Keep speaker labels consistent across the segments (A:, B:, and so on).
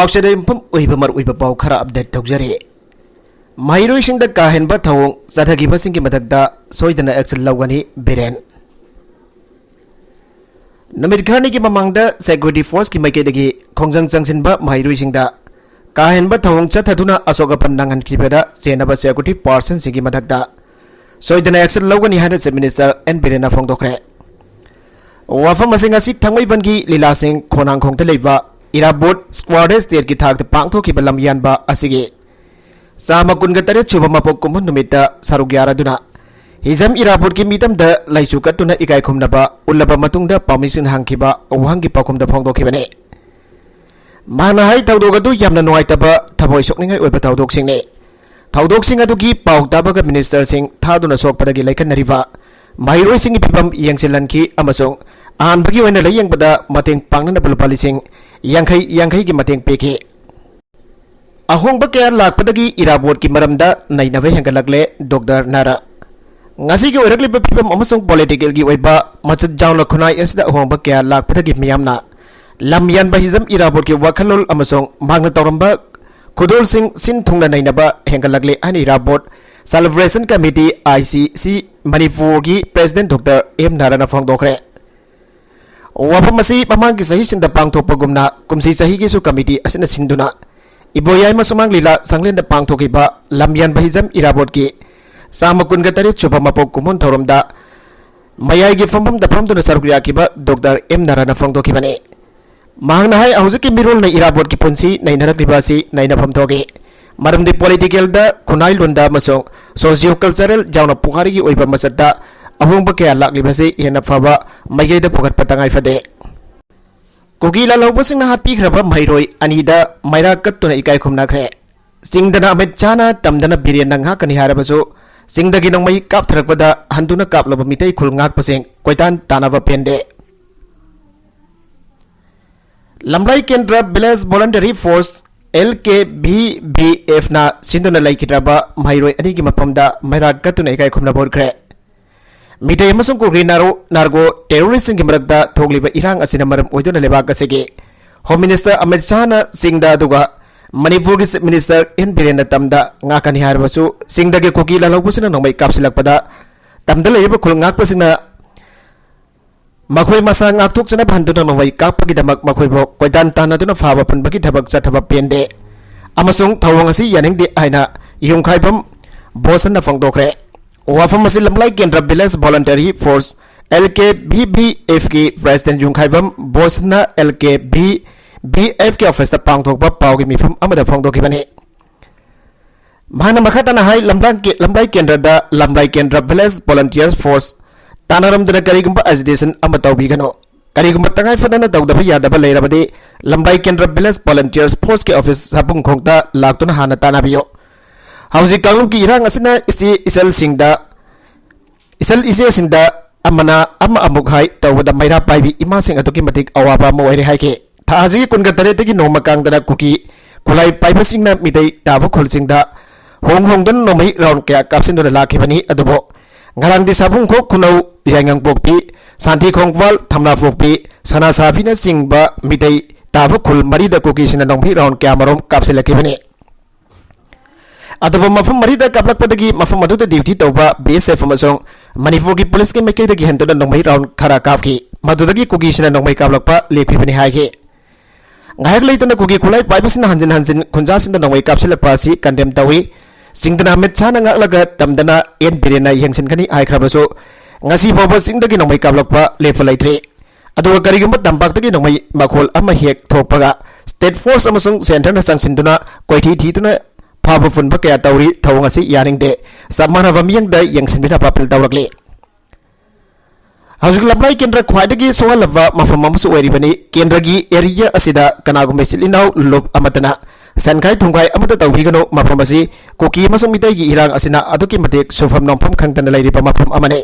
A: पाउचेद युमफम ओइबा मरुइबा पाउ खरा अपडेट तौजरे महिरोइसिंगदा काहेनबा थौंग चथगिबसिंगि मथक्ता सोइदना एक्शन लौगनी बिरेन नमित खरनिगि ममांगदा सेक्युरिटी फोर्स की माइकेदगी खोंजंग चंगसिनबा महिरोइसिंगदा काहेनबा थौंग चथदुना अशोकपन नांगनखिबदा सेनबा सेक्युरिटी पर्सन सिंगि मथक्ता सोइदना एक्शन लौगनी हाना चीफ मिनिस्टर एन बिरेन फोंदोखरे वाफम असिंग असि थंगमैबनगी लीलासिंग खोनांगखोंगता लेबा इराबोट स्क्वाड स्टेट की थाक पांगथोखिबा लमयानबा असिगे चामा कुनगा तरेट सुबा मपोक कुमन नुमिता सरुक यारादुना हिजम इराबोट की मीतम द लाइचु कत्तुना इकाय खुमनबा उल्लबा मतुंगदा पामिसिन हांगखिबा अवहंगी पाखुमदा फोंदोखिबने माना हाई थौदोगदु यामना नुवाइतबा थबोय सोकनिंगै ओइबा थौदोकसिंगने थौदोकसिंग अदुगी पाउ ताबगा मिनिस्टर सिंग थादुना सोकपदगी लैखनरिबा महिरोइसिंगि फिबम यंगसिलनखि अमसोंग आहानबगी ओइना लैयंगबदा मतेंग पांगनबा लुपा लिसिंग यांखै की मतंग पेखे अहोंब क्या लापदगी इराबोट की मरमदा नैनबे हेंगलगले डॉक्टर नारा ngasi की ओरकलिब फिबम अमसोंग पॉलिटिकल की ओइबा मचद जाउन खुनाई एसदा अहोंब क्या लापदगी मियामना लमयान बहिजम इराबोट की वखलोल अमसोंग मांगना तौरंबा खुदोल सिंह सिन थुंगना नैनबा हेंगलगले अन इराबोट सेलिब्रेशन कमिटी आईसीसी मणिपुर की प्रेसिडेंट डॉक्टर एम नारायण फोंदोखरे वाफम असी ममांग की सही सिंदा पांगथोकपगुमना कुमसी सही की कमिटी असिना सिंदुना इबोयाय मसुमांग लीला संगलेन पांगथोकिबा लमयान बहिजम इराबोट की सामकुनगा तरेट सुबा मपोक कुमन थौरमदा मयाई की फमफम दफमदुना सरुकयाकिबा डॉक्टर एम नारायण फोंदोखिबने मांगना हाय हौजिकी मिरोल न इराबोट की पुंसी नैनरकलिबासी नैनफम थोगे मरमदि पॉलिटिकल दा खुनाई लोंदा मसोंग सोशियो कल्चरल जाउना पुहारी की ओइबा मसदा अहोंब क्या लाक्लिबसे हेना फबा मयैदा पुगटपा तंगाई फदे कुकीला लौबसिंगना हापीख्रबा महिरोई अनिदा मैरा कत्तुना इकाय खुमनाख्रे सिंगदना अमित चाना तमदना बिरेन नंगा कनि हारबसु सिंगदगी नंगमै कापथरकपदा हंदुना कापलबा मितै खुल ngakpasing कोइतान तानाबा पेंदे लमलाई केंद्र विलेज वॉलंटरी फोर्स LKVBF ना सिंदुना लैखिद्रबा महिरोई अनिगी मफमदा मैरा कत्तुना इकाय खुमना बोरख्रे मिटे अमसुंग कुग्री नार्गो टेररिस्ट की मरक्ता थोगलिबा इरांग असिना मरम ओइदुना लेबाक असिगे होम मिनिस्टर अमित शाहना सिंगदा दुगा मणिपुर की चीफ मिनिस्टर एन बिरेन तमदा ngakani हारबसु सिंगदगे कुकी लालौबसुना नंगमै कापसिलकपदा तमदा लेरिबा खुल ngakpasingna मखोय मसा ngakथोकचना भान्दुना नंगमै कापगिदमक मखोयबो कोइदान तानादुना फाबा पुनबगी थबक चथबा पेंदे अमसुंग थौवंग असि यानिंगदे आइना युंखाइबम बोसना फोंदोखरे वाफम असी लमलाई केंद्र विलेज वॉलंटरी फोर्स LKVBF की प्रेसिडेंट युंखाइबम बोसना LKVBF के ऑफिस पांगथोकबा पाउगी मिफम अमदा फोंदोखिबने माना मखातना हाई लमलाई केंद्र विलेज वॉलंटियर्स फोर्स तानारमदना करिगुंबा एजिटेशन अम तौबिगनो करिगुंबा तंगाई फदना तौदबा यादबा लेरबदे लमलाई केंद्र विलेज वॉलंटियर्स फोर्स के ऑफिस सापुंग खोंगता लाक्तुना हाना तानाबियो हौजी कांगलुप की इरांग असिना इसल इसे सिंदा अमना अम अमुक हाई तौबदा मैरा पाइबी इमा सिंग अतुकी मतिक अवाबा म ओइरे हाइके थाजी कुनगा तरेतगी नोमा कांगदना कुकी कुलाई पाइबा सिंगना मिदै ताबो खोलसिंगदा होंगदन नोमै राउंड क्या कापसिनदुना लाखिबनी अदुबो ngarangdi sabung ko kunau yangang pokpi santi khongwal thamna pokpi sana safina singba midai tabu khul marida kuki sina nongbi round kamarom kapsilakibani अदब मफम मरीदा कापलकपदगी मफम अदुदा ड्यूटी तौबा BSF अमसोंग मणिपुर की पुलिस के मैकेदगी हेंतुना नोंमै राउंड खरा कापकी मदुदगी कुकीसिना नोंमै कापलकपा लेखिबनि हाइगे ngahak leitana kuki khulai paibasina hanjin khunjasinda नोंमै कापसिलकपा asi कंडेम तौई सिंगदना अमित शाहना ngakलाga तमदना एन बिरेना यंगसिनखनि आइख्रबसो ngasi फावबा सिंगदगी नोंमै कापलकपा लेफा लैथ्रे अदुगा करिगुंबा तंबाकदगी नोंमै मखोल अमा हेक थोकपगा स्टेट फोर्स अमसोंग सेंटरना संगसिनदुना कोइथि थीतुना फाबा फुनबा क्या तौरी थौंग असि यानिंगदे समानबा मियंगदा यंगसिनबिना पापिल तौरकले हौजिक लमलाई केंद्र ख्वाइदगी सोहलबा मफम अमसु ओइरिबनि केंद्रगी एरिया असिदा कनागुमे सिलिनाउ लुप अमतना सनखाई थुंगाई अमता तौबिगनो मफम असि कुकी अमसु मितैगी इरांग असिना अदुकी मतेक सुफम नोंफम खंगदना लैरिबा मफम अमने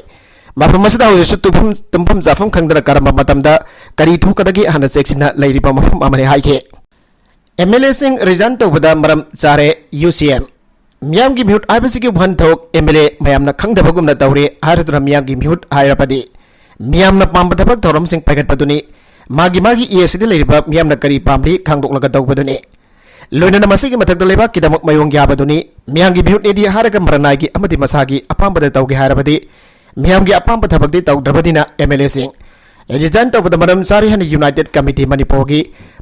A: मफम असदा हौजिसु तुमफम जाफम खंगदना करम मतमदा करी थोकदगी हाना चेक्सिना लैरिबा मफम अमने हाइके MLA सिंह रिजाइन तौबदा मरम चारे UCM मियाम की म्यूट आइबसी की भन थोक MLA मयामना खंगदबगुमना तौरे हारतुना मियाम की म्यूट हायरपदी मियामना पांबा थबक थौरम सिंह पैगटपदुनी मागी ESD लेरिबा मियामना करी पामली खांगदोकलगा तौबदुनी लोइना मसीगी मथक लेबा किदमक मयोंग याबदुनी मियांगी भिउटनेदी हारगा मरनागी अमदी मसागी अपांबदा तौगे हारबदी मियांगी अपांब थबकदी तौद्रबदिना एमएलए सिंह रिजाइन तौबद मरम सारी हन यूनाइटेड कमिटी मणिपुरगी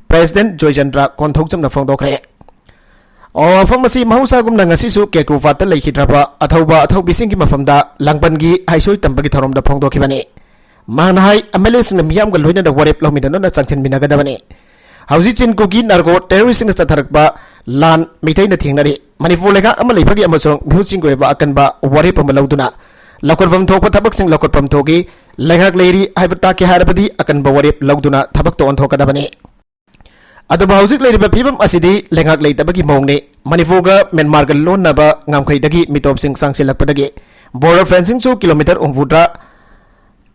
A: प्रेसिडेंट जॉयचंद्र कोंथौचमना फोंदोखरे मफमसी महौसागुमना ngasisu केकुफात लेखिद्रबा अथौबा अथौबिसिंगी मफमदा लांगबनगी हाइसोई तंबगी थरोमदा फोंदोखिबनी मानहाई एमएलए सिंह मियांग लोइना वरेप लौमिदनना चंगचिनमिनागदबनी हौजी चिनकुगी नार्को टेररिस्टिंग सथरकबा लान मिथैना थेंगनरी मणिपुर लेखा अमा लेबगी अमसोंग मिहुसिंग गोयबा अकनबा वरेप अमा लौदुना लौखरफम थोकपा थबकसिंग लौखरफम थोगी लेखाक लेरी हाइबता के हारबदी अकनबा वरेप लौदुना थबक तो अनथोकदबनी अदुबा हौजिक लेरिबा फिबम असिदी लेखाक लेतबगी मौंगने मणिपुरगा म्यांमारगा लोननबा ngamkhaiदगी मितोपसिंग सांगसिलकपदगी बॉर्डर फेंसिंग सु किलोमीटर 9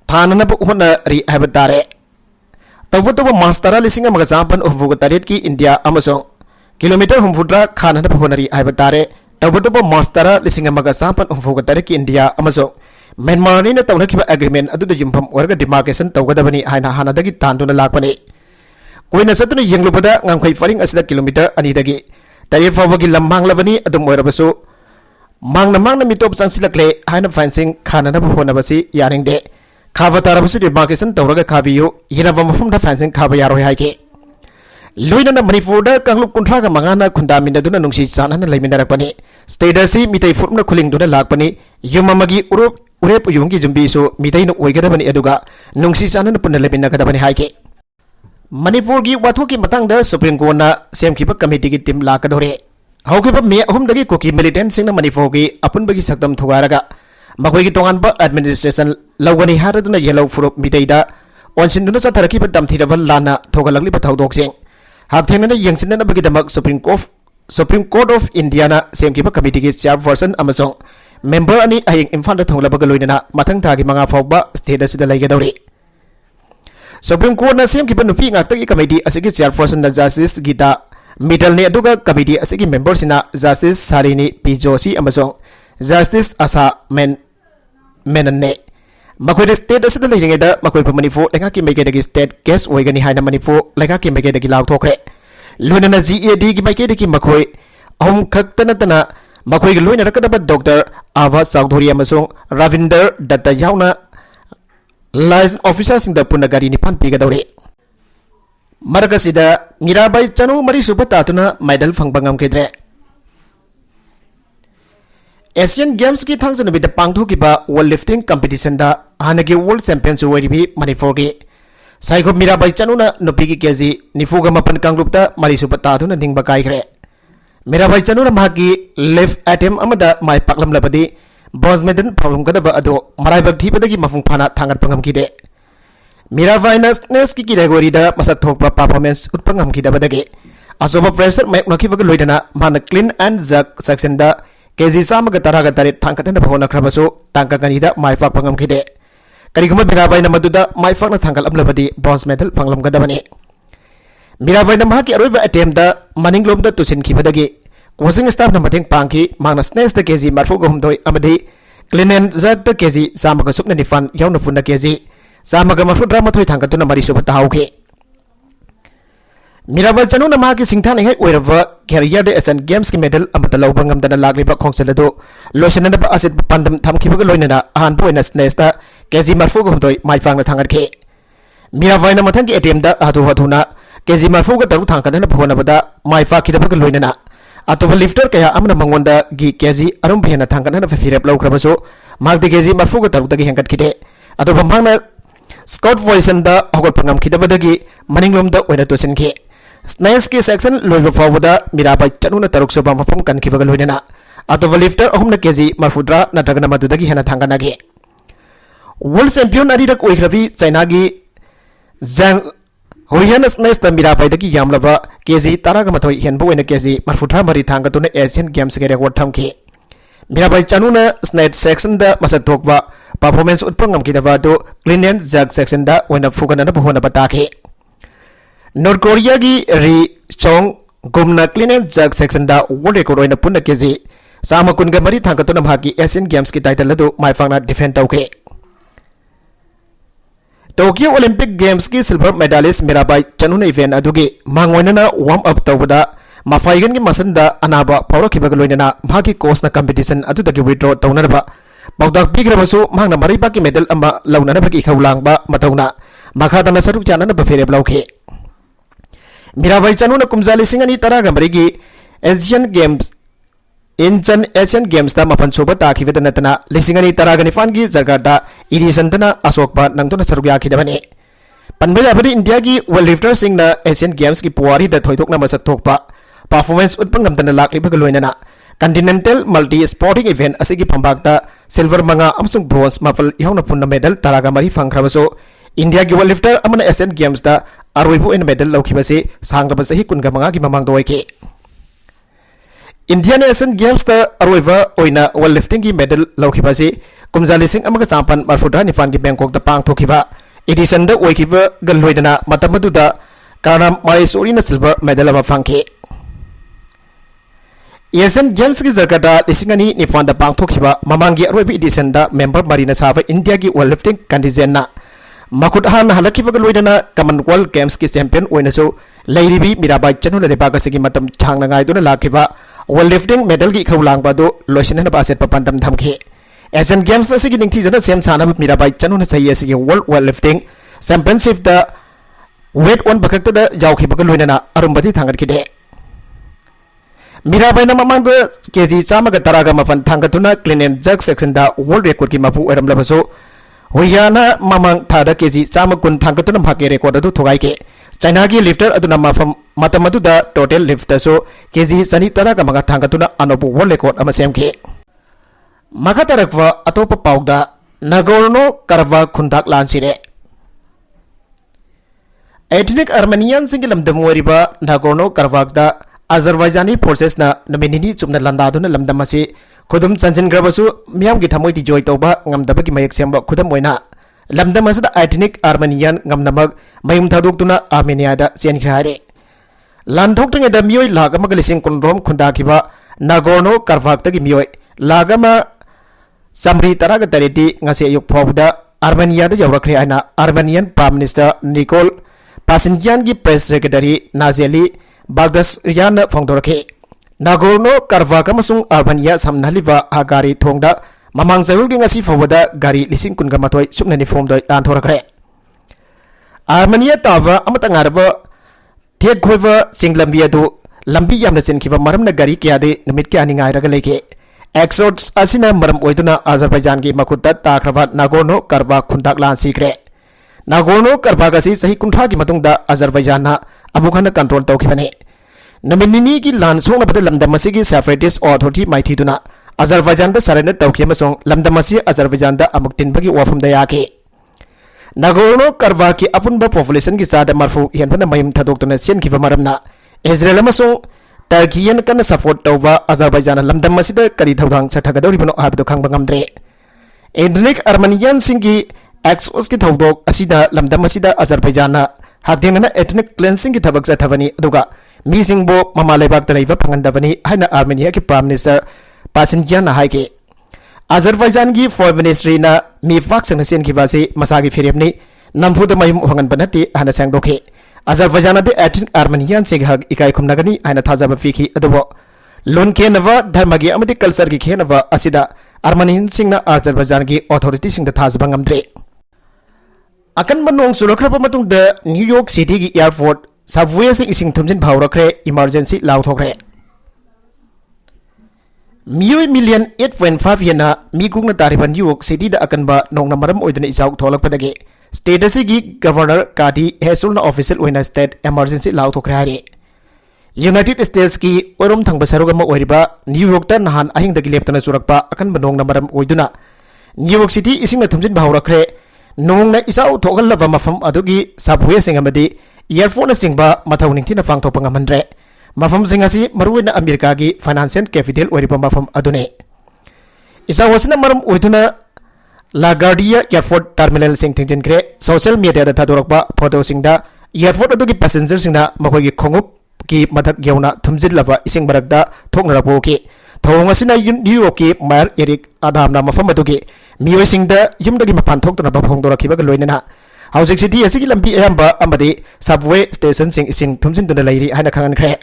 A: थाननब होनरी हाइबतारे तब मार्च 10,958 की इंडिया किलोमीटर 9 खानब होनरी हाइबतारे तब मार्च 10,958 की इंडिया म्यांमार ने तौनखिबा एग्रीमेंट अदुदा युमफम ओरगा डिमार्केशन तौगदबनी हाइना हानादगी तांदुना लाकपनी कोइना सतुना यंगलुबदा ngamkhai फरिंग असिदा किलोमीटर 2 दगी तरेफ फावगी लम मांगलबनी अदुम ओरबसु मांगना मितोप चांसिलकले हाइना फेंसिंग खानब होनबसी यारिंगदे खाब तारबसु डिमार्केशन तौरगा खाबियो यरबा मफमदा फेंसिंग खाब यारोय हाइके लोइना मणिपुरदा कांगलुप 35 खुंदामिनदुना नुंसी चानना लेमिनरकपनी स्टेटसी मितै फुरमना खुलिंगदुना लाकपनी युममगी उरेप युंगी जुंबीसु मितैना ओइगदबनी अदुगा नुंसी चानना पुनना लेमिनगदबनी हाइके मणिपुरगी वाथोकी मतंगदा सुप्रीम कोर्टना सेमखिबा कमिटीगी टीम लाकदोरे हौखिबा मे अहुमदगी कुकी मिलिटेंट सिंगना मणिपुरगी अपुनबगी सक्तम थुगारगा मखोइगी तोंगानबा एडमिनिस्ट्रेशन लौगनी हारदुना येलो फुरुप मितैदा ओनसिनदुना चथरखिबा तमथिरबा लाना थोगलगलिबा थौदोकसिंग हाबथेंगना यंगसिननबगिदमक सुप्रीम कोर्ट ऑफ इंडियाना सेमखिबा कमिटीगी चेयरपर्सन अमसोंग मेंबर अनि अहिंग इम्फालदा थोंगलबगा लोइनना मथंग थागी मंगा फावबा स्टेट असिदा लैगदौरी सुप्रीम कोर्टना सेमखिबा नुपी ngakतगी कमिटी असिगी चेयरपर्सन जस्टिस गीता मिडल ने अदुगा कमिटी असिगी मेंबरसिना जस्टिस सारिनी पी जोशी अमसोंग जस्टिस आशा मेनन ने मखोइद स्टेट असिदा लेरिंगेदा मखोइब मणिपुर लेखाकी मैकेदगी स्टेट केस ओइगनी हाइना मणिपुर लेखाकी मैकेदगी लाउथोखरे लोइनना जीएडी की मैकेदगी मखोइ अहुम खक्तनतना मखोइग लोइना रकदबा डॉक्टर आभा चौधरी अमसोंग रविंदर दत्ता याउना लाइसेंस ऑफिसर सिंह पुनः गाड़ी निपान पीगदौरे मरकसिदा मीराबाई चनु मरी सुबतातुना मेडल फंगबंगमकेद्रे एशियन गेम्स की थांगजनबिद पांगथोकिबा वर्ल्ड लिफ्टिंग कंपटीशन दा हानगे वर्ल्ड चैंपियनशिप ओइरिबि मणिपुरगी साइखो मीराबाई चनुना नुपीगी केजी 94 कांगलुपता मरी सुबतातुना निंगबा काइखरे मीराबाई चनुना मागी लिफ्ट अटेम्प अमदा माइ पाकलमलबदी ब्रोंज मेडल फंगमगदबा अदो मराइबक थीबदगी मफुंग फाना थांगतपंगमकिदे मीराबाईना स्नेस की कैटेगोरीदा मसक थोकपा परफॉर्मेंस उत्पंगमकिदबदगी अजोबा प्रेशर मैकनखिबग लोइदना मान क्लीन एंड जग सेक्शन दा केजी सामग तरागा तरे थांगतन होनख्रबसु तांकागनीदा माइफाक फंगमखिदे करिगुम मीराबाईना मदुदा माइफाकना थांगलमलबदी ब्रोंज मेडल फंगलमगदबनी मीराबाईना माकी अरोइबा अटेम्पदा मनिंगलोमदा तुसिनखिबदगी कोचिंग स्टाफ मतेंग पांगी मांगना स्नेस द केजी 45 अमदी क्लीन एंड जग द केजी सामग सुपना निफान याउना पुना केजी सामग 43 थांगतुना मरी सुबता हाउखे मीराबाई चनुना मागी सिंथानिंगै ओइरबा कैरियर दे एशियन गेम्स की मेडल अमता लौबंगमदना लागलिबा खोंगचलदो लोसननबा असित पंदम थमखिबगा लोइनना अहानबो ओइना स्नेसता केजी 45 माइफांगना थांगतखे मीराबाईना मथंगी एटीएमदा हाथुना केजी 45 थांगतना फोनबदा माइफाखिदबगा लोइनना अतोबा लिफ्टर कया अमना मंगोंदा गी केजी अरुम भेना थांगतना फिरप लौख्रबसो मागदे केजी 45 दगी हेंगतखिदे अतोबा मांगना स्कॉट वॉइसनदा हगोटपंगमखिदबदगी मनिंगलोमदा ओइना तोसिनखे स्नेस की सेक्शन लोइब फावदा मीराबाई चनुना 6 सुबा मफम कनखिबगा लोइनना अतोबा लिफ्टर अहुमना केजी 40 नत्रगना मदुदगी हेना थांगनागे वर्ल्ड चैंपियन अनिरक ओइख्रबी चाइनागी जंग होरियन स्नेस द मीराबाईदगी यामलबा केजी 13 हेनबो ओइना केजी 43 थांगतुना एशियन गेम्स के रेकॉर्ड थमखे मीराबाई चनुना स्नेट सेक्शन द मसक थोकबा परफॉर्मेंस उत्पंगमकिदबा दो क्लीन एंड जग सेक्शन दा ओइना फुगनना होना बताखे नॉर्थ कोरिया की री चोंग गुमना क्लीन एंड जग सेक्शन दा वर्ल्ड रिकॉर्ड ओइना पुन्ना केजी सामा कुनगा मरी थांगतुना मागी एशियन गेम्स की टाइटल अदो माइफांगना डिफेंड तौखे टोक्यो ओलंपिक गेम्स की सिल्वर मेडलिस्ट मीराबाई चनुना इवेंट अदुगी मांगोइनना वार्म अप तौबदा mafaigan gi masanda anaba pawrakhiba loinana mhagi coach na competition adudagi withdraw taunarba bawdak bigrabasu mhangna mariba ki medal ama launana bagi khawlangba matauna makhadana saruk janana ba fereb lauke Mirabai chanuna kumzali singani taraga marigi Asian Games Incheon Asian Games ta mapan soba ta khibeda natana lisingani taraga ni fangi jargada edition tana asokba nangtona saruk yakhidabani panbaya bari India gi weightlifter singna Asian Games ki puari da thoitok na masak thokpa performance utpangam tana lakli bagaloinana Continental Multi Sporting Event asigi phambakta silver manga amsung bronze mapal ihona punna medal taraga mari phangkhrabaso India gi weightlifter amana Asian Games da arwaibu en medal laukhibase sangraba sahi kunga manga gi mamang doike Indian Asian Games ta arwaiba oina weightlifting gi medal laukhibase kumjali sing amaga sampan marfuda nifan gi Bangkok da pang thokhiba edition da oikiba galloidana matamadu da Karam Maisuri na silver medal aba phangke Asian Games ki jargada lisingani nifan da pang thokhiba mamangi arwaibi edition da member marina saba India gi weightlifting contingent na Makut han halaki baga loidana Commonwealth Games ki champion oina so Lairibi Mirabai chanuna de baga sigi matam changna ngai duna lakiba weightlifting medal gi khawlang ba do loisina ba set papandam thamke Asian Games asigi ningthi jana sem sana Mirabai chanuna sayi asigi World Weightlifting Championship da weight on bakakta da jawki baga loidana arumbati thangat kide Mirabai na mamang da kg chamaga taraga mafan thangatuna clean and jerk section da world record ki mapu eram labaso Huyana mamang thada kg chama kun thangkatuna mhake record adu thogai ke China gi lifter aduna mafam matamadu da total lifter so kg sani taraga maga thangkatuna anobu world record ama semke maga tarakwa atopa pauda Nagorno Karabakh khundak lansire Ethnic Armenian singilam damwariba Nagorno Karabakh da Azerbaijani forces na nominini chumna landaduna lamdamasi Kudum Sanjin Grabasu Miam gi thamoi di joy toba ngamdabagi mayak semba khudam oina lamdam asada ethnic Armenian ngamnamag mayum thadoktuna Armenia da siankhare landhoktung da mioi lagama galising kunrom khunda khiba Nagorno Karabakh tagi mioi lagama samri taraga tareti ngase yuk phobda Armenia da jawrakhre aina Armenian Prime Minister Nikol Pashinyan gi press secretary Nazeli Bagdasaryan phongdorake Nagorno Karabakh amasung Armenia samnaliba agari thongda mamang zahul gi ngasi fawada gari lising kun gamatoi suknani form doi tan thorakre Armenia tawa amatangarba thek khoiba singlambi adu lambi yamna chenkhiba maramna gari kyade numit kyani ngairaga leke exodus asina maram oiduna Azerbaijan gi makutta takraba Nagorno Karabakh khundak lan sikre Nagorno Karabakh asi sahi kunthra gi matungda Azerbaijan na abukhana control tawkhibane Naminini ki lan song na lamdamasi ki separatist authority maithiduna Azerbaijan da surrender tawki amasong lamdamasi Azerbaijan da amuktin bagi wafum da yake Nagorno Karabakh ki apunba population ki sada marfu yanfana mayum thadoktuna sen ki maramna Israel amasong Turkiyan kana support tawba Azerbaijan lamdamasi da kari thawdang sathagadori bano habdo khangba ngamdre Ethnic Armenian singi exos ki thawdok asida lamdamasi da Azerbaijan na hakdengana ethnic cleansing ki thabak sathavani aduga Misingbo mamalebak talaiba phangandabani haina Armenia ki Prime Minister Pashinyan na haike Azerbaijan gi Foreign Ministry na mi fak sang sen ki base masagi feremni namfuda mayum hangan banati hana sangdoke Azerbaijan de ethnic Armenian se hag ikai khumnagani haina thajaba fiki adubo lon kenava dharmagi amadi culture gi khenava asida Armenian singna Azerbaijan gi authority singda thajaba ngamdre akan manong surakrapa matung de New York City gi airport subway se ising thumjin bhaurakre emergency lauthokre Mioi million 8.5 yana migungna tariban New York City da akanba nongna maram oidana isauk tholakpadagi state asigi governor kadi hesulna official oina state emergency lauthokre hari United States ki orom thangba sarugama oiriba New York ta nahan ahing dagi leptana surakpa akanba nongna maram oiduna New York City isingna thumjin bhaurakre nongna isau thogalaba mafam adugi subway singamadi earphone singba mathau ningthina pangthokpa ngamandre mafam singasi maruina America gi financial capital oiriba mafam adune isa wasna maram oiduna LaGuardia airport terminal sing thingjen kre social media da thadorakba photo singda airport adugi passenger singna makhoi khongup ki mathak yauna thumjilaba ising barakda thoknarapo ki thawng asina New York ki Mayor Eric Adamna mafam adugi mioi singda yumdagi mapan thokna ba phongdorakhiba ga loinana Housing City asigi lambi ayamba amadi subway station sing ising thumjin duna lairi haina khangan khre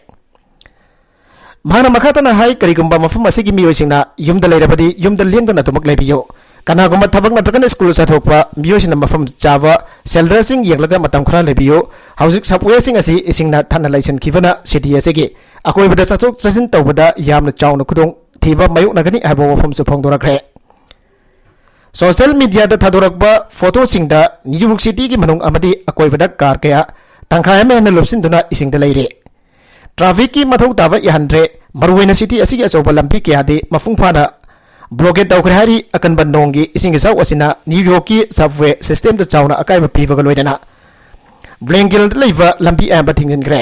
A: ꯃꯍꯥꯛꯅ ꯃꯈꯥ ꯇꯥꯅ ꯍꯥꯏ ꯀꯔꯤꯒꯨꯝꯕ ꯃꯐꯝ ꯑꯁꯤꯒꯤ ꯃꯤꯑꯣꯏꯁꯤꯡꯅ ꯌꯨꯝꯗ ꯂꯩꯔꯕꯗꯤ ꯌꯨꯝꯗ ꯂꯦꯡꯗꯅ ꯊꯕꯛ ꯂꯩꯕꯤꯌꯨ ꯀꯅꯥꯒꯨꯝꯕ ꯊꯕꯛ ꯅꯠꯇ꯭ꯔꯒꯅ ꯁ꯭ꯀꯨꯜ ꯆꯠꯊꯣꯛꯄ ꯃꯤꯑꯣꯏꯁꯤꯡꯅ ꯃꯐꯝ ꯆꯥꯕ ꯁꯦꯜꯇꯔꯁꯤꯡ ꯌꯦꯡꯂꯒ ꯃꯇꯝ ꯈꯔ ꯂꯩꯕꯤꯌꯨ ꯍꯧꯖꯤꯛ ꯁꯕꯋꯦꯁꯤꯡ ꯑꯁꯤ ꯏꯁꯤꯡꯅ ꯊꯟꯅ ꯂꯩꯁꯤꯟꯈꯤꯕꯅ ꯁꯤꯇꯤ ꯑꯁꯤꯒꯤ ꯑꯀꯣꯏꯕꯗ ꯆꯠꯊꯣꯛ ꯆꯠꯁꯤꯟ ꯇꯧꯕꯗ ꯌꯥꯝꯅ ꯆꯥꯎꯅ ꯈꯨꯗꯣꯡ ꯊꯤꯕ ꯃꯥꯌꯣꯛꯅꯒꯅꯤ ꯍꯥꯏꯕ ꯋꯥꯐꯝꯁꯨ ꯐꯣꯡꯗꯣꯔꯛꯈ꯭ꯔꯦ ꯁꯣꯁꯤꯌꯦꯜ ꯃꯤडियाꯗ ꯊꯥꯗꯣꯔꯛꯄ ꯐꯣꯇꯣꯁꯤꯡꯗ न्यू यॉर्क सिटी की मनुंग अमदी अकोइबदा कार कया तंखाय में हन लुपसिनदुना इसिंगदा लेरे ट्रैफिक की मथौ ताबा यहनरे मरुवेना सिटी असिगी अचौबा लंबी कयादे मफुंग फाना ब्लॉकेट तौखरे हारी अकनबा नोंगी इसिंग जाव असिना न्यू यॉर्क की सबवे सिस्टम द चाउना अकाइबा पीबगा लोइदना ब्लैंगिल लेबा लंबी एंबा थिंगिनग्रे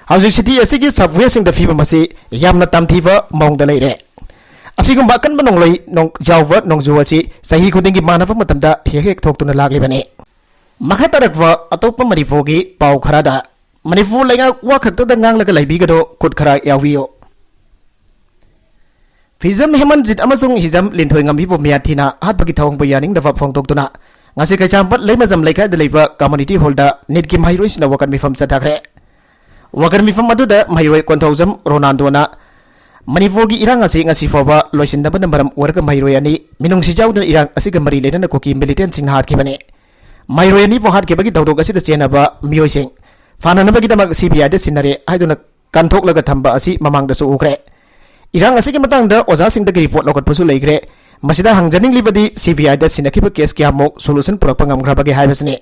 A: हाउसिंग सिटी असिगी सबवे सिंग द फीबा मसी यामना तमथीबा मौंगदा लेरे असिगुम्बा अकनबा नोंगलै नोंग जावबा नोंजु असि सही खुदिंगी मानबा मतमदा हेक थोक्तुना लागलिबने मखा तरकवा अतोप्पा मणिपुरगी पाउ खरादा मणिपुर लेगा वाखक्तदा nganglaka laibigado khut khara yawiyo फिजम हेमनजित अमसुंग Hijam Linthoi ngamibo miyathina hatbagi thawang bayaning dawa phongtoktuna ngasi kaichampat leimajam leikha da leiba community holda nitki mahiroisna wakan mifam chathakre wakan mifam aduda mahiroi konthojam ronaldo na Manipur की इरांग असी ngasi foba loisindabana maram warga mahiroi ani minung sijawda irang asiga mari leina koki militant sing hat kibane mahiroi ani bo hat kibagi dawdog asida chenaba mioi sing fananabagi damak CBI da sinare haiduna kanthok thamba asi mamangda su ukre irang asigi matangda oja singda report lokat pusu leigre masida hangjaning libadi CBI da sinakiba case kya mok solution purakpa ngamgrabagi haibasne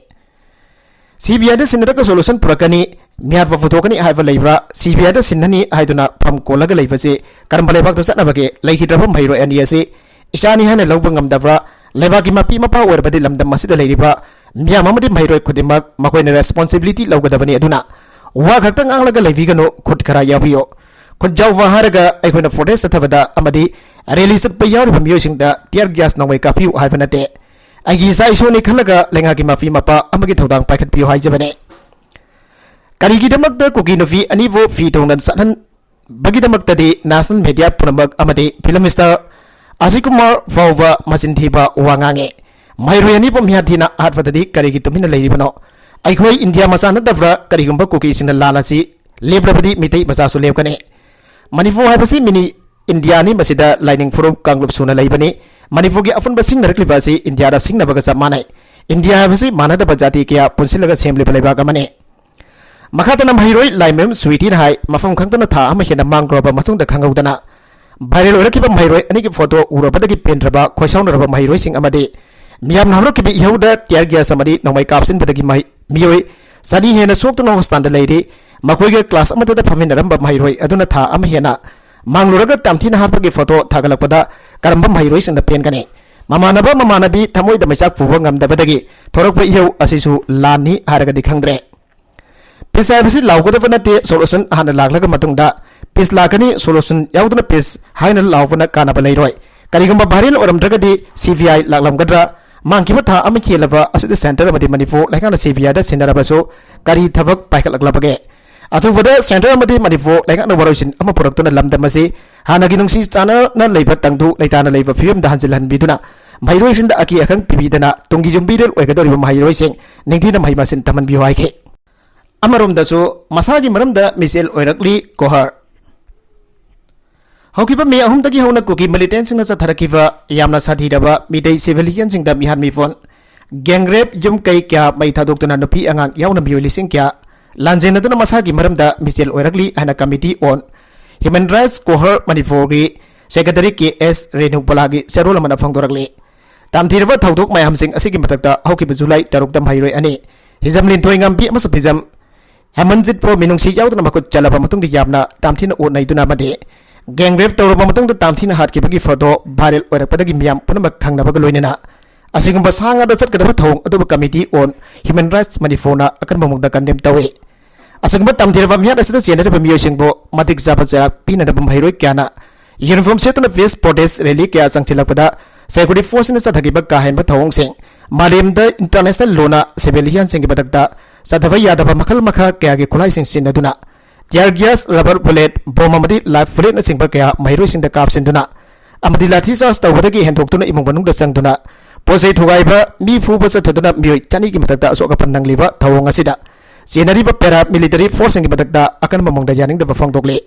A: CBI da sinaraka solution purakani मियार फुटोकनी हाइबा Lebra CBI दा सिन्ननी हाइदुना फम कोलगा लेबसे करम लेबाक दा चनबगे लेखिद्रब marrow any एसे इसानी हाने लौब ngamdabra लेबाकी मापी Mopa ओरबदि लमदम मसिदा लेरिबा मियाम अमदि marrow खुदिमक मकोइना responsibility लौगदबनी अदुना वा खक्तंग आंगलगा लेबिगनो खुद खरा याबियो खुद जाव हारगा अखोइना फोरेस्ट अथबदा अमदि रेली सतप यावरिबा मियोसिंगदा टियर गैस नंगै काफिउ हाइबनते आगी साइसोनी खलगा लेंगाकी मापी मपा अमगी थौदांग पाइखतपियो हाइजबने करीगिदमकदा कुकी नुफी अनिबो फी तौनन सनन बगिदमकतदि नेशनल मीडिया पुनमक अमदि फिल्म स्टार अजय कुमार फाउबा मसिनथीबा वांगांगे मैरोय अनिबो मियाथीना हाटफतदि करीगी तुमिना लेरिबनो अखोय इंडिया मसाना दब्रा करीगुंबा कुकी सिन लालासी लेब्रबदि मितै मसासु लेबकने मणिपुर हाइबसी मिनी इंडिया नि मसिदा लाइनिंग फुरुप कांगलुप सुना लेबनी मणिपुर की अफुनबा सिंग नरकलिबासी इंडिया दा सिंगनबगा समानै इंडिया हाइबसी मानदबा जाति किया पुनसिलगा सेमलिबा लेबाग अमने मखातना महिरोय लाइमेम स्वीटी हाई मफम खंगतना था अमा हेना मांग्रोबा मतुंगदा खंगौदना भाइरल ओरकिबा महिरोय अनिगी फोटो उरबदगी पेनद्रबा खोइसाउनरबा महिरोय सिंग अमदि मियाम नामरोकिबि इहौदा टियर गैस अमदि नोंमै कापसिनबदगी मियोय सनी हेना सोक्तनो होस्तानदा लेरि मखोइगे क्लास अमददा फमिनरंबा महिरोय अदुना था अमा हेना मांगलुरगा तामथिना हापगी फोटो थागलकपदा करंबा महिरोय सिंगदा पेनगने ममानबा ममानबी थमोइदा मैसाक पुबा ngamdabadagi थोरकबा इहौ असिसु लानी हारगदि खंगद्रे पिस हाइबसी लाउगदब नते सोलुशन हाना लागलगा मतुंगदा पिस लाकनी सोलुशन याउदना पिस हाइना लाउबना कानाबा लेरोय करिगुंबा भारिल ओरमद्रगदि CBI लागलमगद्रा मांकिबा था अमि खेलबा असिद सेंटर अमदि मणिपुर लेखाना CBI दा सिनरबसु करी थबक पाइखलगलबगे अथुबदा सेंटर अमदि मणिपुर लेखाना वरोइसिन अमा पुरक्तुना लमदमसि हानागी नुंसी चाना न लेबा तंगदु लेताना लेबा फियम दा हंजिल हनबिदुना मैरोइसिन दा अकी अखंग पिबिदना तुंगी जुंबिरल ओइगदोरिबा मैरोइसिन निंगथिना मैमासिन तमन बिवाइखे अमरोमदसु मसागी मरमदा मिसेल ओइरकली कोहर हौकिबा मे अहुमदगी हौना कुकी मिलिटेंट सिंगना चथरकिबा यामना साथीदबा मिदै सिविलियन सिंगदा मिहान मिफोन गैंगरेप युम कै क्या मै थादोक्तुना नुपी अंगांग यावना मियोलिसिंग क्या लांजेनदुना मसागी मरमदा मिसेल ओइरकली हाना कमिटी ऑन ह्यूमन राइट्स कोहर मणिपुरगी सेक्रेटरी KS रेणुपलागी सेरोल अमना फंगदोरकली तामथिरबा थौदोक मयामसिंग असिगी मथक्ता हौकिबा जुलाई 6 मैरोय अनि हिजम लिंथोय ngамbi अमसु फिजम हेमनजित प्रो मिनुंगसी याउदना मकुत चलबा मतुंगदि यामना तामथिना ओनाइदुना मदे गैंगरेप तौरबा मतुंगदा तामथिना हाटकिबगी फोटो भाइरल ओरकपदगी मियाम पुनमक खंगनबगा लोइनना असिगुंबा सांगादा चटकदबा थौंग अदुबा कमिटी ऑन ह्यूमन राइट्स मणिपुरना अकनबा मुगदा कंडेम तवे असिगुंबा तामथिरबा मियाद असिदा चेनरबा मियोसिंगबो मतिक जाबा जराक पिनदबा मैरोय क्याना यूनिफॉर्म सेतुना फेस प्रोटेस्ट रैली क्या संगचिलकपदा सिक्योरिटी फोर्स ने चथगिबा काहेनबा थौंगसिंग मालेमदा इंटरनेशनल लोना सिविलियन सिंग बदकदा सदबा यादबा मखल मखा क्या के खुलाई सिंग सिनदुना tear gas rubber bullet bomb अमदि लाइफ बुलेट न सिंग क्या मैरोय सिंग द कापसिनदुना अमदि लाठी चार्ज तवदगी हेंदोक्तुना इमुंग मनुंगदा चंगदुना पोसे थुगाइबा मी फुबा चथदुना मियोय चनी की मदकदा असोकपन नंगलिबा थौंग असिदा चेनरिबा para military force Singh बदकदा अकनबा मुंगदा यानिंगदा बफंगदोगले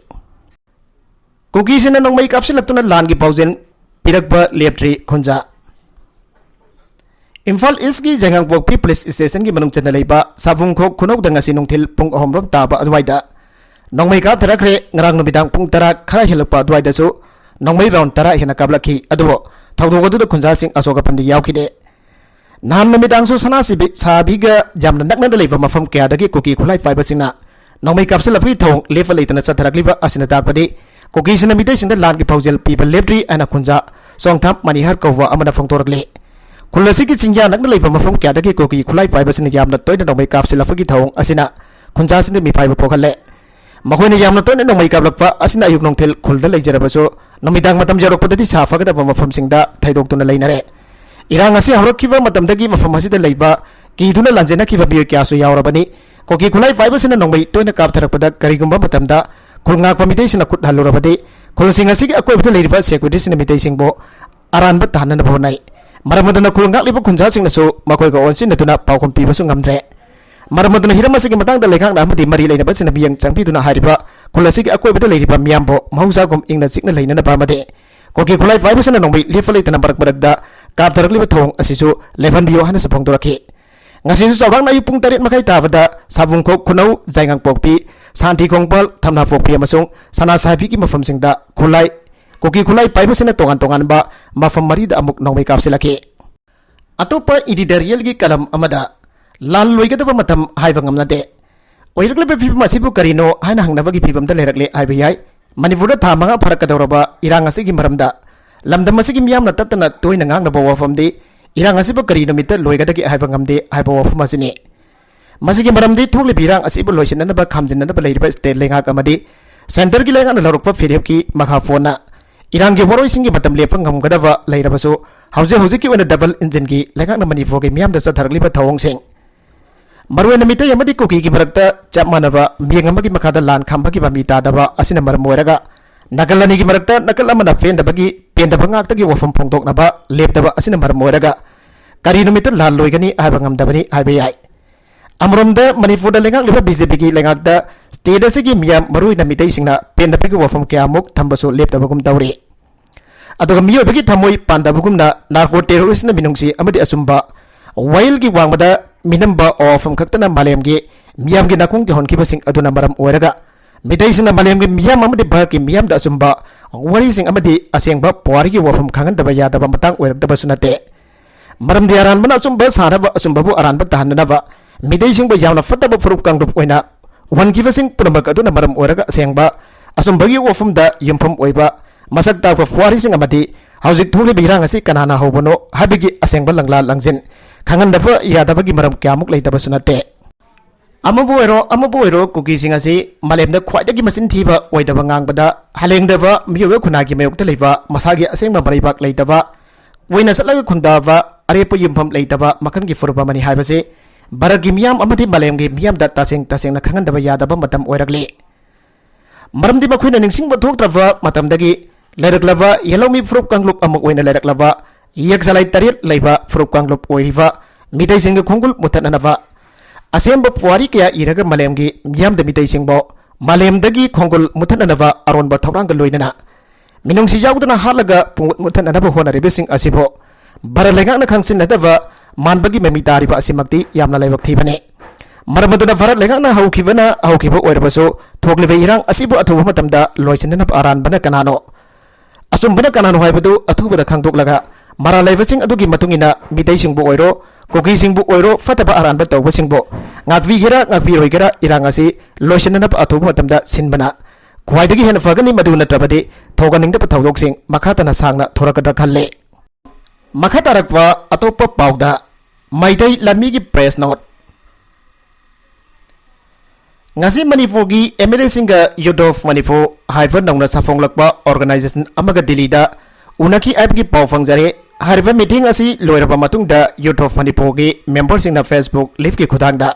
A: Kuki sina nong may kapsilak na lan ki pauzen piragba leptri khunja. Imphal East ki Jaingang Pokpi Police Station ki manung chana leiba sabung khok khunok danga sinung thil pung ahom rom taba adwaida. Nong may kap tarakre ngarang numidang pung tara khara hilakpa adwaida su nong may round tara hina kablaki adubo thawdog adu khunja sing asoka pandi yaukide. Nahan numidang su sana sabiga jamna nakna leiba mafam kya dagi kuki khulai fiber singna nong may kapsil afi thong level itana satharakliba asina takpadi kuki sina mitai sinda lan ki paujel people leptri ana khunja songthap manihar kawwa amana phongtorakle. Kulasi ki chinja nakna leiba mafam kya dagi kuki khulai fiber sina yamna toina nong may kapsil afi thong asina khunja sina mi fiber pokalle. Makoy ni yamna toina nong may kablakpa asina ayuk nong thil khulda leijarabaso numidang matam jarokpadati safagada mafam singda thaidok tuna leinare. Irang asi hawrakkiba matamdagi mafam asida leiba kiduna lanjena kiba biyo kyasu yawrabani koki khulai fiber sina nong may toina kaptharakpada karigumba matamda khulngak pamitei sina khut halurabadi khulsing asigi akoibda leiriba security sina mitei singbo aranba tanana bonai maramadana khulngak liba khunja singna su makoy ga onsin natuna paukhom pibasu ngamdre. Maramaduna hiram asigi matangda lekhang na amadi mari leinaba sina biyang changpiduna hariba khulasigi akoibda leiriba miyambo mahausa gom ingna sikna leinana pamade koki khulai fiber sina nong may lefa leitana barakda kaptarakliba thong asisu levan biyo hana sapong doraki. Ngasisu sawang na yupung tarit makai tabada sabung khok khunau Jaingang Pokpi Santi Kongpal Thamna Pokpi amasung sana sabi ki mafam singda khulai koki khulai fiber sina tongan ba mafam mari da amuk nong may kapsilaki. Atopa editorial gi kalam amada lan loigadaba matam haiba ngamnade oirakle fibam asibu karino haina hangnabagi fibam da lerakle haiba yai manipurda thamanga pharakadawraba irang asigi maramda lamdam asigi miyamna tatana toina ngangnaba wafamdi irang asibu karino mita loigadagi haiba ngamde haiba wafam asini masigi maramdi thokle birang asibu loisinanaba khamjinanaba leiriba state lengak amadi center gi lengak na lorokpa firepki makha phona irang gi boroi singi matam lepang ngamgadaba leirabasu hauze ki wana double engine gi lengak na manipur gi miyamda sathargliba thawong sing Marwena mita yamadi kuki ki marakta chap manaba miyang amagi makada lan khambagi bami tadaba asina maram moiraga nagalani ki marakta nakal amana pendabagi pendaba ngaktagi wafam phongtoknaba leptaba asina maram moiraga karino mita lan loigani haiba ngamdabani haiba yai. Amromda Manipurda lengak liba BJP ki lengakda state asigi miyam maruina mitai singna pendabagi wafam kyamuk thambasu leptabagum tawri aduga miyobagi thamoi pandabagumna narco terrorist na minungsi amadi asumba wail gi wangmada minamba ofam kaktana malemgi miyamgi nakung ti honki basing aduna maram oiraga midai sina malemgi miyam amadi barki miyam da sumba wari sing amadi asengba puari gi wafam kangan daba ya daba matang oirak daba sunate maram di aran mana sumba saraba sumba bu aran ba tahanna ba midai sing ba yamna fataba furup kangrup oina wan gi basing punambak aduna maram oiraga asengba asumba gi wafam da yumpham oiba masak ta fa fuari sing amadi haujik thuli birang asi kanana hobono habigi asengba langla langjin kangan dafa ya dafa gi maram kyamuk lei daba sunate amabu ero kuki sing asi malemda khwaida gi masin thiba oi daba ngang bada haleng daba miyowe khuna gi mayok ta leiba masagi asengba maribak lei daba oina satlaga khundaba arepo yimpham lei daba makan gi furba mani haibase baragi miyam amadi malem gi miyam da taseng na kangan daba ya daba matam oirakle maramdi makhuina ningsingba thoktrava matamdagi leraklava yelomi frup kanglup amuk oina leraklava yak salai tarit leiba frup kanglup oiriva mitai singga khongul mutananava asemba puari kya iraga malemgi miyam da mitai singbo malemdagi khongul mutananava aronba thawranga loinana minungsi yawdana halaga pungut mutananava hona rebesing asibo baralenga na khangsin nadava manbagi memitari ba asimakti yamna leibak thibane maramaduna varat lenga na haukiba oirabaso thoklebe irang asibo athuba matamda loisinana aran bana kanano asumbana kanano haibadu athubada khangdoklaga mara leibasing adugi matungina midai singbu oiro koki singbu oiro fataba aranba tawba singbo ngakvi gira ngakvi roigera irang asi loisinana athuba matamda sinbana khwaidagi hena fagani maduna tabadi thoganingda pathawdok sing makhatana sangna thorakadra khalle makhatarakwa atopa pawda maidai lamigi press note ngasi Manipurgi MLA singa Youth of Manipur haifa nongna safonglakpa organization amaga Delhi-da unaki app-gi paw fangjare hariba meeting asi loiraba matungda Youth of Manipurgi member singna Facebook live gi khudangda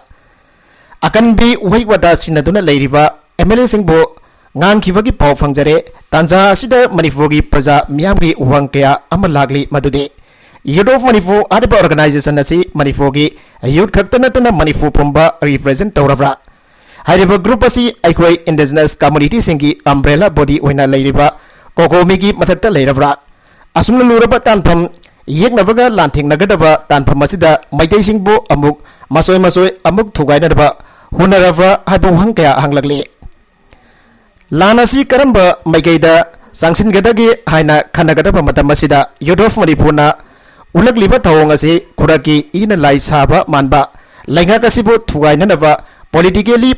A: akan bi waiwada sinaduna leiriba MLA singbo ngangkhibagi paw fangjare tanja asida Manipurgi praja miyamgi uwang kaya ama lagli madude Youth of Manipur hariba organization asi Manipurgi youth khaktanatana Manipur pumba represent tawrabra hariba group asi aikhoi indigenous community singi umbrella body oina leiriba कोकोमी की मथक्ता लेरब्रा असुमन लूरब तानफम येकनबगा लांथेंनगदबा तानफम असिदा मैतैसिंगबो अमुक मसोय मसोय अमुक थुगाइनदबा हुनरबा हाइबो हंग कया हंगलगले लान असि करंबा मैगैदा सांसिनगदगे हाइना खनगदबा मतम असिदा youth of मणिपुरना उलगलिबा थवंग असि खुराकी इन लाई साबा मानबा लैंगा कसिबो थुगाइननबा politically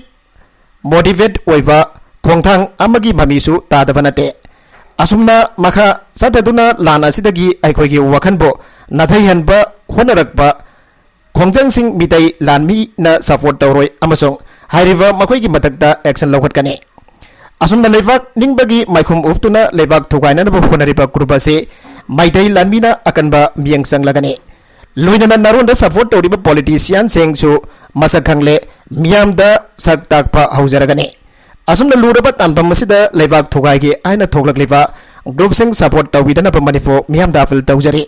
A: motivate ओइबा खोंथांग अमगी ममीसु तादबा नते असुमना मखा सतदुना लान असिदगी अखोइगी वखनबो नथैहनबा होनरकबा खोंजंग सिंह मितै लानमी न सपोर्ट तौरोय अमसोंग हाइरिबा मखोइगी मतकदा एक्शन लौखटकने असुमना लेबाक निंगबगी माइखुम उफ्तुना लेबाक थुगाइननबो होनरिबा ग्रुपसे माइतै लानमीना अकनबा मियंग संगलगने लोइनना नरोंदा सपोर्ट तौरिबा पॉलिटिशियन सेंगसु मसखंगले मियामदा सक ताकपा हौजरगने असुमना लूरबा तानफम असिदा लेबाक थुगाइगे आइना थोगलकलिबा ग्रुप सिंह सपोर्ट तौबिदनबा मणिपुर मियामदा अपील तौजरी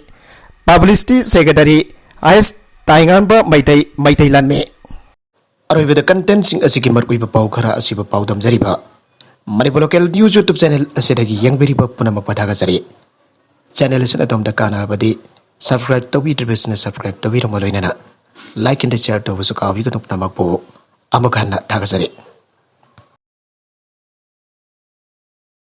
A: पब्लिसिटी सेक्रेटरी आइस ताइंगानबा मैतै लानमे अरोइबदा कंटेंट सिंह असिगी मरकुइबा पाउ खरा असिबा पाउ दमजरिबा Manipur local news YouTube channel असिदगी यंगबेरिबा पुनमक पथागजरी चैनल असिना तोमदा कानारबदी सब्सक्राइब तौबिद्रिबसना सब्सक्राइब तौबिरमलोइनना लाइक एंड शेयर तौबसु काबिगनुपनमकपो अमखाना थागजरी।